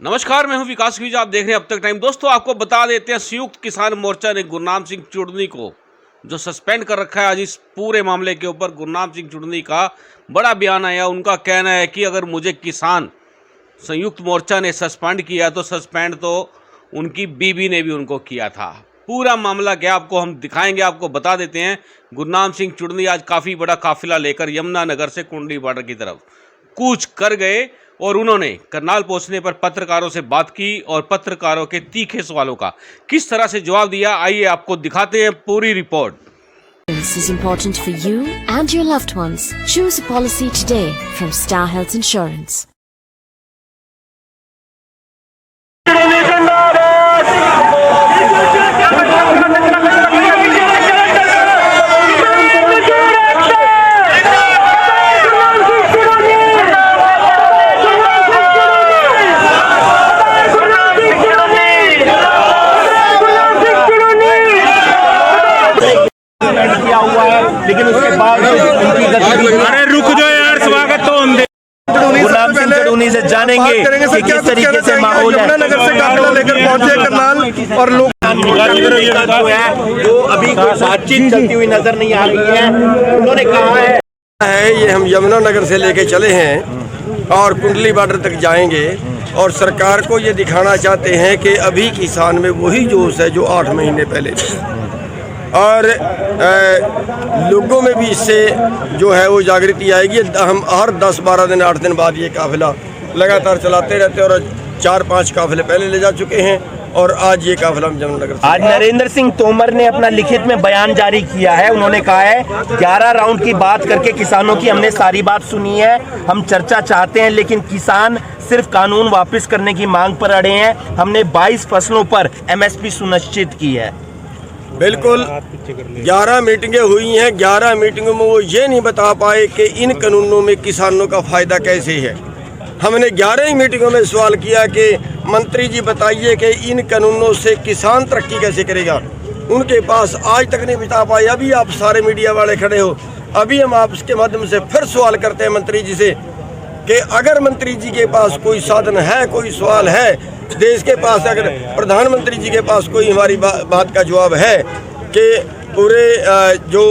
नमस्कार, मैं हूं विकास खीज। आप देख रहे हैं अब तक टाइम। दोस्तों, आपको बता देते हैं, संयुक्त किसान मोर्चा ने गुरनाम सिंह चुड़नी को जो सस्पेंड कर रखा है, आज इस पूरे मामले के ऊपर गुरनाम सिंह चुड़नी का बड़ा बयान आया। उनका कहना है कि अगर मुझे किसान संयुक्त मोर्चा ने सस्पेंड किया तो सस्पेंड तो उनकी बीबी ने भी उनको किया था। पूरा मामला क्या आपको हम दिखाएंगे, आपको बता देते हैं। गुरनाम सिंह चुड़नी आज काफ़ी बड़ा काफिला लेकर यमुनानगर से कुंडली बॉर्डर की तरफ कूच कर गए और उन्होंने करनाल पहुंचने पर पत्रकारों से बात की और पत्रकारों के तीखे सवालों का किस तरह से जवाब दिया, आइए आपको दिखाते हैं पूरी report. This is important for you and your loved ones. Choose a policy today from Star Health Insurance. किया हुआ है, लेकिन उसके बाद उनकी गतिविधि। अरे रुक जाओ यार, स्वागत तो हम गुरनाम सिंह चुड़नी से जानेंगे कि किस तरीके से माहौल है। यमुनानगर से काफिला लेकर पहुंचे करनाल और लोग जो है वो अभी कोई बातचीत चलती हुई नजर नहीं आ रही है। उन्होंने कहा है ये हम यमुनानगर से लेके चले हैं और कुंडली बॉर्डर तक जाएंगे और सरकार को ये दिखाना चाहते हैं कि अभी किसान में वही जोश है जो 8 महीने पहले था और लोगों में भी इससे जो है वो जागृति आएगी। हम हर 10-12 दिन 8 दिन बाद ये काफिला लगातार चलाते रहते हैं और 4-5 काफिले पहले ले जा चुके हैं और आज ये काफिला हम यमुनानगर। आज नरेंद्र सिंह तोमर ने अपना लिखित में बयान जारी किया है। उन्होंने कहा है 11 राउंड की बात करके किसानों की हमने सारी बात सुनी है, हम चर्चा चाहते हैं, लेकिन किसान सिर्फ कानून वापस करने की मांग पर अड़े हैं। हमने 22 फसलों पर MSP सुनिश्चित की है। बिल्कुल 11 मीटिंगें हुई हैं, 11 मीटिंगों में वो ये नहीं बता पाए कि इन कानूनों में किसानों का फ़ायदा कैसे है। हमने 11 ही मीटिंगों में सवाल किया कि मंत्री जी बताइए कि इन कानूनों से किसान तरक्की कैसे करेगा। उनके पास आज तक नहीं बता पाए। अभी आप सारे मीडिया वाले खड़े हो, अभी हम आपके माध्यम से फिर सवाल करते हैं मंत्री जी से कि अगर मंत्री जी के पास कोई साधन है, कोई सवाल है देश के पास, अगर प्रधानमंत्री जी के पास कोई हमारी बात का जवाब है कि पूरे जो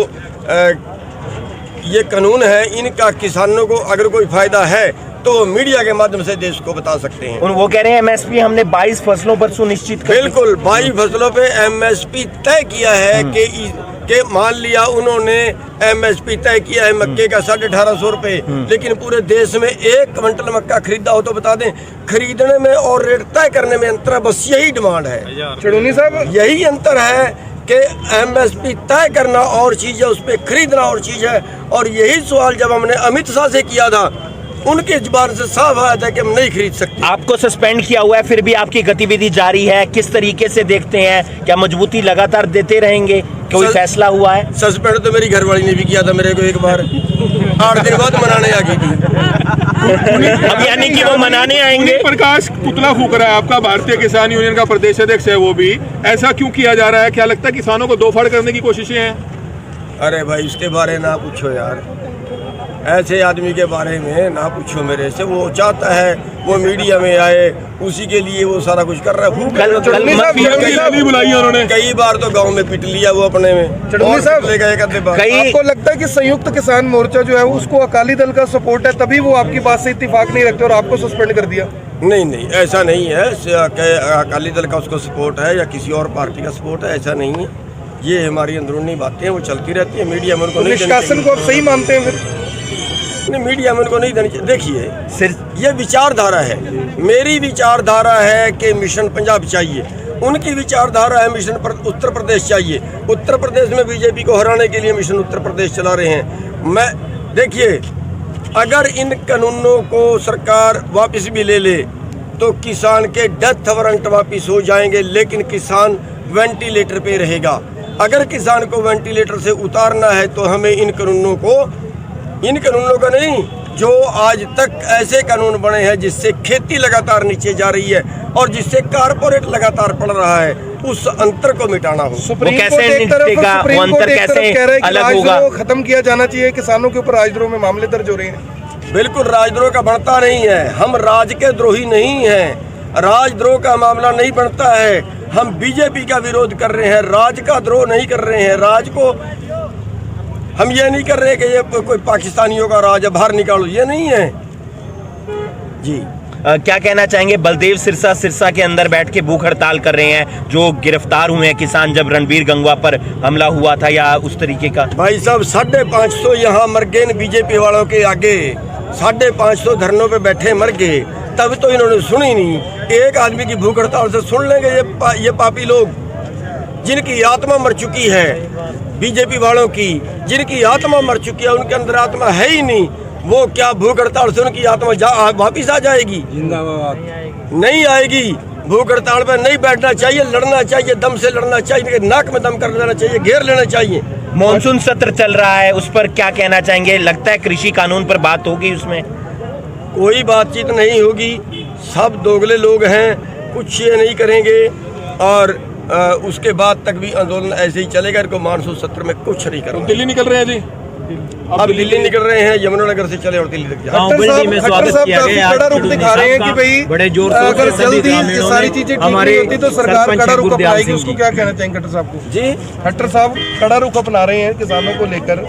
ये कानून है इनका किसानों को अगर कोई फायदा है तो मीडिया के माध्यम से देश को बता सकते हैं। वो कह रहे हैं MSP हमने 22 फसलों पर सुनिश्चित कर। बिल्कुल 22 फसलों पे MSP तय किया है कि मान लिया उन्होंने MSP तय किया है मक्के का 1850 रुपये, लेकिन पूरे देश में 1 क्विंटल मक्का खरीदा हो तो बता दें, खरीदने में और रेट तय करने में अंतर है। बस यही डिमांड है चुड़नी साहब, यही अंतर है कि MSP तय करना और चीज़ है, उस पर खरीदना और चीज़ है। और यही सवाल जब हमने अमित शाह से किया था, उनके जुबान से साफ आया था कि हम नहीं खरीद सकते। आपको सस्पेंड किया हुआ है, फिर भी आपकी गतिविधि जारी है, किस तरीके से देखते हैं? क्या मजबूती लगातार देते रहेंगे? कोई फैसला हुआ है? सस्पेंड तो मेरी घरवाली ने भी किया था मेरे को एक बार, 8 दिन बाद मनाने आ गई थी। अब यानी कि वो मनाने आएंगे। प्रकाश पुतला फूक रहा है आपका, भारतीय किसान यूनियन का प्रदेश अध्यक्ष है वो भी। ऐसा क्यों किया जा रहा है? क्या लगता है किसानों को दो फाड़ करने की कोशिशें हैं? अरे भाई उसके बारे ना पूछो यार, ऐसे आदमी के बारे में ना पूछो मेरे से। वो चाहता है वो मीडिया में आए, उसी के लिए वो सारा कुछ कर रहा है। बुलाई उन्होंने कई बार तो गांव में पिट लिया वो अपने में। आपको लगता है कि संयुक्त किसान मोर्चा जो है उसको अकाली दल का सपोर्ट है, तभी वो आपकी बात से इत्तेफाक नहीं रखते और आपको सस्पेंड कर दिया? नहीं, ऐसा नहीं है कि अकाली दल का उसको सपोर्ट है या किसी और पार्टी का सपोर्ट है, ऐसा नहीं है। ये हमारी अंदरूनी बातें वो चलती रहती है। मीडिया में उनको निष्कासन को आप सही मानते हैं? फिर नहीं, मीडिया में उनको नहीं देनी चाहिए। देखिए ये विचारधारा है, मेरी विचारधारा है कि मिशन पंजाब चाहिए, उनकी विचारधारा है मिशन उत्तर प्रदेश चाहिए। उत्तर प्रदेश में बीजेपी को हराने के लिए मिशन उत्तर प्रदेश चला रहे हैं। मैं देखिए, अगर इन कानूनों को सरकार वापस भी ले ले तो किसान के डेथ वारंट वापस हो जाएंगे, लेकिन किसान वेंटिलेटर पे रहेगा। अगर किसान को वेंटिलेटर से उतारना है तो हमें इन कानूनों का नहीं, जो आज तक ऐसे कानून बने हैं जिससे खेती लगातार नीचे जा रही है और जिससे कारपोरेट लगातार बढ़ रहा है, उस अंतर को मिटाना हो। सुप्रीम कोर्ट एक तरफ अलग होगा, खत्म किया जाना चाहिए। किसानों के ऊपर राजद्रोह में मामले दर्ज हो रहे हैं। बिल्कुल राजद्रोह का बनता नहीं है, हम राज के द्रोही नहीं हैं। राजद्रोह का मामला नहीं बनता है। हम बीजेपी का विरोध कर रहे हैं, राज का द्रोह नहीं कर रहे हैं। राज को हम ये नहीं कर रहे कि ये कोई पाकिस्तानियों का राज है, बाहर निकालो, ये नहीं है जी। क्या कहना चाहेंगे? बलदेव सिरसा के अंदर बैठ के भूख हड़ताल कर रहे हैं, जो गिरफ्तार हुए हैं किसान जब रणबीर गंगवा पर हमला हुआ था या उस तरीके का। भाई साहब 550 यहाँ मर गए बीजेपी वालों के आगे, 550 धरनों पे बैठे मर गए, तब तो इन्होंने सुनी नहीं। एक आदमी की भूख हड़ताल से सुन लेंगे ये पापी लोग जिनकी आत्मा मर चुकी है, बीजेपी वालों की जिनकी आत्मा मर चुकी है, उनके अंदर आत्मा है ही नहीं। वो क्या भूख हड़ताल से उनकी आत्मा वापिस आ जाएगी? नहीं आएगी। भूख हड़ताल पर नहीं बैठना चाहिए, लड़ना चाहिए, दम से लड़ना चाहिए, नाक में दम कर लेना चाहिए, घेर लेना चाहिए। मॉनसून सत्र चल रहा है, उस पर क्या कहना चाहेंगे? लगता है कृषि कानून पर बात होगी, उसमें कोई बातचीत नहीं होगी। सब दोगले लोग हैं, कुछ ये नहीं करेंगे और उसके बाद तक भी आंदोलन ऐसे ही चलेगा। इनको मानसून सत्र में कुछ नहीं करेंगे। दिल्ली निकल रहे हैं जी, अब दिल्ली निकल रहे हैं, यमुनानगर से चले और दिल्ली तक जाए। खट्टर साहब कड़ा रुख दिखा रहे हैं कि भाई बड़े जोर शोर अगर से जल्दी सभी ये सारी चीजें ठीक नहीं होती तो सरकार कड़ा रुख अपनाएगी। उसको क्या कहना चाहेंगे खट्टर साहब को? जी, खट्टर साहब कड़ा रुख अपना रहे हैं किसानों को लेकर,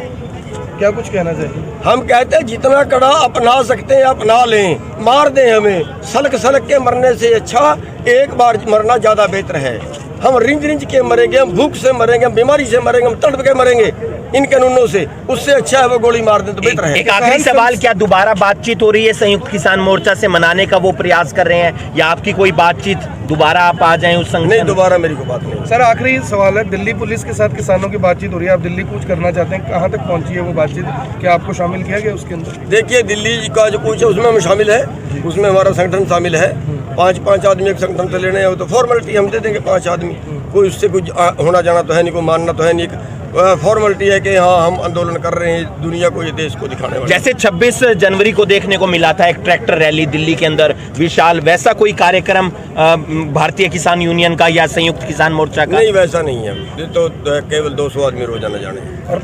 क्या कुछ कहना चाहिए? हम कहते हैं जितना कड़ा अपना सकते हैं अपना लें, मार दें हमें। सलक सलक के मरने से अच्छा एक बार मरना ज्यादा बेहतर है। हम रिंज रिंज के मरेंगे, हम भूख से मरेंगे, हम बीमारी से मरेंगे, हम तड़प के मरेंगे इन कानूनों से, उससे अच्छा है वो गोली मार दें तो बेहतर है। एक आखिरी सवाल, क्या दोबारा बातचीत हो रही है संयुक्त किसान मोर्चा से मनाने का? वो प्रयास कर रहे हैं या आपकी कोई बातचीत दोबारा आप आ जाएं उस संगठन? नहीं, दोबारा मेरी को बात नहीं। सर आखिरी सवाल है, दिल्ली पुलिस के साथ किसानों की बातचीत हो रही है, आप दिल्ली कूच करना चाहते हैं, कहाँ तक पहुंची है वो बातचीत? क्या आपको शामिल किया गया उसके अंदर? देखिए, दिल्ली का जो कूच है उसमें हम शामिल है, उसमें हमारा संगठन शामिल है। 5 आदमी एक संगठन से लेने हैं तो फॉर्मेलिटी हम दे देंगे 5 आदमी, कोई उससे कुछ होना जाना तो है नहीं, कोई मानना तो है नहीं। फॉर्मेलिटी है कि हाँ हम आंदोलन कर रहे हैं दुनिया को, ये देश को दिखाने वाले। जैसे 26 जनवरी को देखने को मिला था एक ट्रैक्टर रैली दिल्ली के अंदर विशाल, वैसा कोई कार्यक्रम भारतीय किसान यूनियन का या संयुक्त किसान मोर्चा का? नहीं, वैसा नहीं है, ये तो केवल 200 आदमी रोजाना जाने।